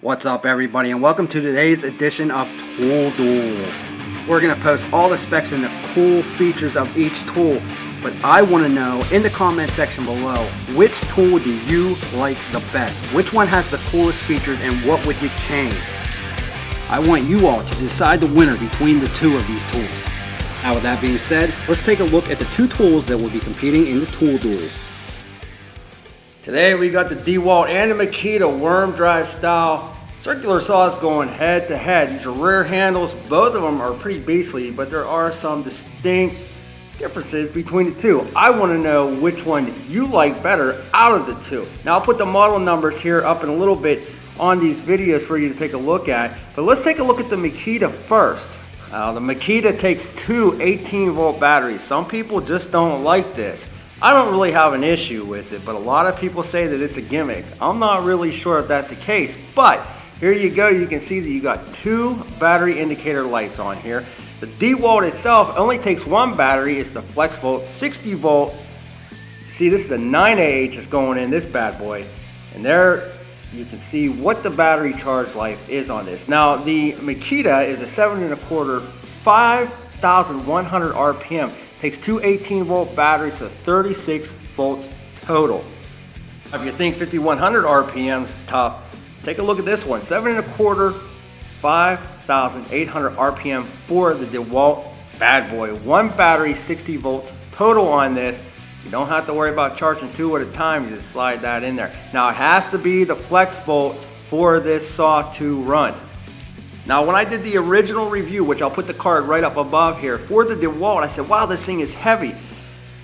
What's up everybody, and welcome to today's edition of Tool Duel. We're going to post all the specs and the cool features of each tool, but I want to know in the comment section below, which tool do you like the best? Which one has the coolest features and what would you change? I want you all to decide the winner between the two of these tools. Now with that being said, let's take a look at the two tools that will be competing in the Tool Duel. Today we got the Dewalt and the Makita Wormdrive Style circular saws going head to head. These are rear handles. Both of them are pretty beastly, but there are some distinct differences between the two. I want to know which one you like better out of the two. Now I'll put the model numbers here up in a little bit on these videos for you to take a look at, but let's take a look at the Makita first. The Makita takes two 18-volt batteries. Some people just don't like this. I don't really have an issue with it, but a lot of people say that it's a gimmick. I'm not really sure if that's the case, but here you go. You can see that you got two battery indicator lights on here. The Dewalt itself only takes one battery. It's the Flex Volt 60 volt. See, this is a 9AH that's going in this bad boy, and there you can see what the battery charge life is on this. Now the Makita is a 7 1/4, 5,100 RPM. Takes two 18-volt batteries, so 36 volts total. If you think 5,100 RPMs is tough, take a look at this one. 7 1/4, 5,800 RPM for the Dewalt bad boy. One battery, 60 volts total on this. You don't have to worry about charging two at a time. You just slide that in there. Now it has to be the Flex Volt for this saw to run. Now when I did the original review, which I'll put the card right up above here, for the Dewalt, I said, wow, this thing is heavy.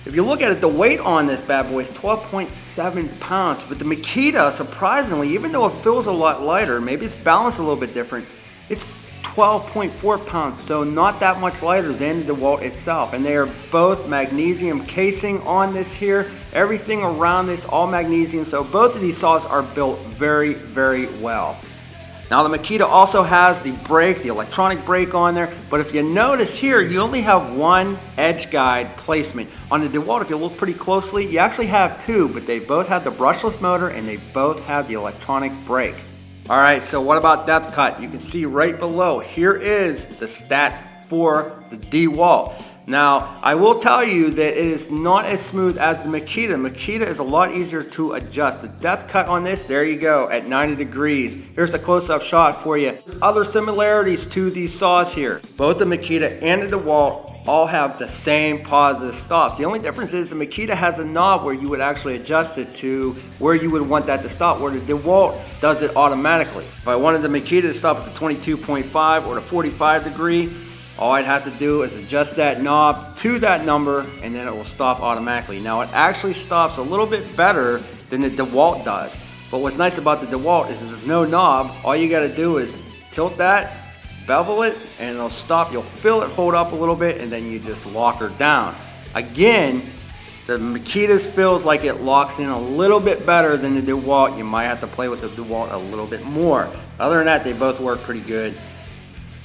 If you look at it, the weight on this bad boy is 12.7 pounds. But the Makita, surprisingly, even though it feels a lot lighter, maybe it's balanced a little bit different, it's 12.4 pounds, so not that much lighter than the Dewalt itself. And they are both magnesium casing on this here. Everything around this, all magnesium, so both of these saws are built very, very well. Now the Makita also has the brake, the electronic brake on there, but if you notice here, you only have one edge guide placement. On the Dewalt, if you look pretty closely, you actually have two, but they both have the brushless motor and they both have the electronic brake. All right, so what about depth cut? You can see right below, here is the stats for the Dewalt. Now, I will tell you that it is not as smooth as the Makita. Makita is a lot easier to adjust. The depth cut on this, there you go, at 90 degrees. Here's a close-up shot for you. Other similarities to these saws here. Both the Makita and the Dewalt all have the same positive stops. The only difference is the Makita has a knob where you would actually adjust it to where you would want that to stop, where the Dewalt does it automatically. If I wanted the Makita to stop at the 22.5 or the 45 degree, all I'd have to do is adjust that knob to that number and then it will stop automatically. Now it actually stops a little bit better than the Dewalt does. But what's nice about the Dewalt is there's no knob. All you gotta do is tilt that, bevel it, and it'll stop. You'll feel it hold up a little bit and then you just lock her down. Again, the Makita's feels like it locks in a little bit better than the Dewalt. You might have to play with the Dewalt a little bit more. Other than that, they both work pretty good,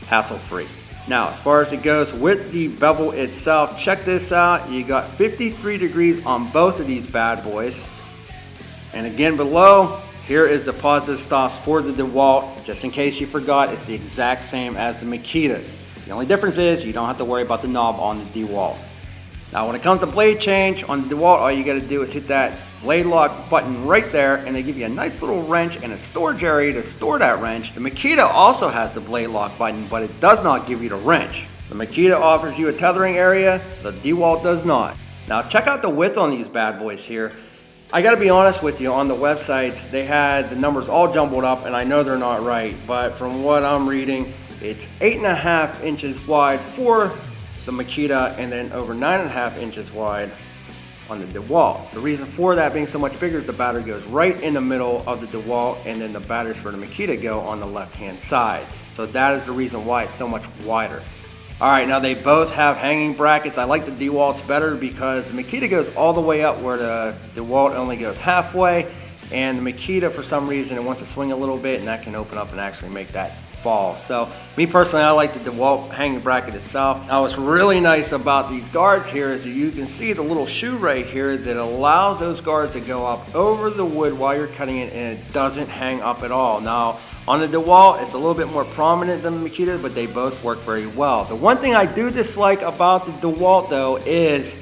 hassle-free. Now, as far as it goes with the bevel itself, check this out. You got 53 degrees on both of these bad boys. And again below, here is the positive stops for the Dewalt. Just in case you forgot, it's the exact same as the Makita's. The only difference is you don't have to worry about the knob on the Dewalt. Now, when it comes to blade change on the Dewalt, all you got to do is hit that blade lock button right there, and they give you a nice little wrench and a storage area to store that wrench. The Makita also has the blade lock button, but it does not give you the wrench. The Makita offers you a tethering area, the Dewalt does not. Now check out the width on these bad boys here. I gotta be honest with you, on the websites, they had the numbers all jumbled up, and I know they're not right, but from what I'm reading, it's 8.5 inches wide for the Makita and then over 9.5 inches wide on the Dewalt. The reason for that being so much bigger is the battery goes right in the middle of the Dewalt, and then the batteries for the Makita go on the left-hand side. So that is the reason why it's so much wider. All right, now they both have hanging brackets. I like the Dewalt's better because the Makita goes all the way up where the Dewalt only goes halfway, and the Makita, for some reason, it wants to swing a little bit, and that can open up and actually make that fall. So me personally, I like the Dewalt hanging bracket itself. Now what's really nice about these guards here is that you can see the little shoe right here that allows those guards to go up over the wood while you're cutting it, and it doesn't hang up at all. Now On the Dewalt, it's a little bit more prominent than the Makita, but they both work very well. The one thing I do dislike about the Dewalt though is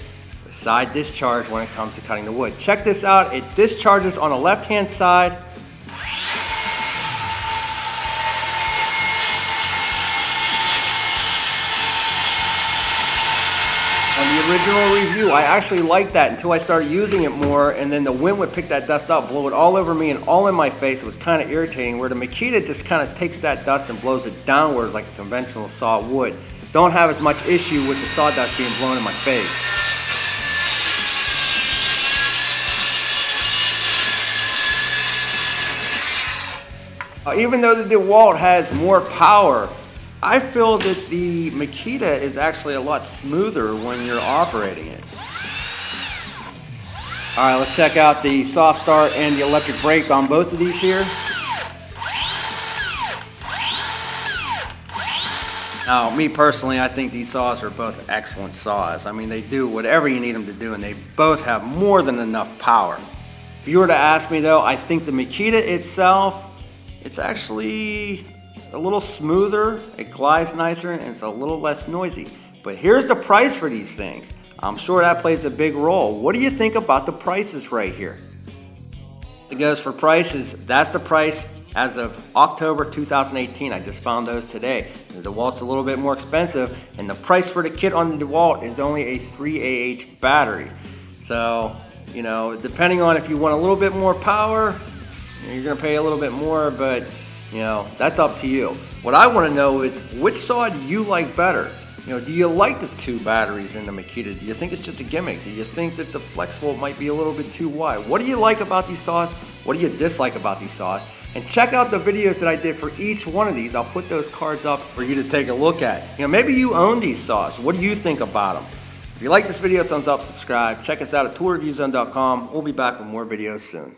the side discharge when it comes to cutting the wood. Check this out, it discharges on the left-hand side. On the original review, I actually liked that until I started using it more, and then the wind would pick that dust up, blow it all over me and all in my face. It was kind of irritating, where the Makita just kind of takes that dust and blows it downwards like a conventional saw would. Don't have as much issue with the sawdust being blown in my face. Even though the Dewalt has more power, I feel that the Makita is actually a lot smoother when you're operating it. All right, let's check out the soft start and the electric brake on both of these here. Now, me personally, I think these saws are both excellent saws. I mean, they do whatever you need them to do, and they both have more than enough power. If you were to ask me though, I think the Makita itself, it's actually a little smoother, it glides nicer, and it's a little less noisy. But here's the price for these things. I'm sure that plays a big role. What do you think about the prices right here? It goes for prices, that's the price as of October 2018. I just found those today. The DeWalt's a little bit more expensive, and the price for the kit on the DeWalt is only a 3Ah battery. So, you know, depending on if you want a little bit more power, you're gonna pay a little bit more, but you know, that's up to you. What I want to know is, which saw do you like better? You know, do you like the 2 batteries in the Makita? Do you think it's just a gimmick? Do you think that the flex volt might be a little bit too wide? What do you like about these saws? What do you dislike about these saws? And check out the videos that I did for each one of these. I'll put those cards up for you to take a look at. You know, maybe you own these saws. What do you think about them? If you like this video, thumbs up, subscribe. Check us out at toolreviewzone.com. We'll be back with more videos soon.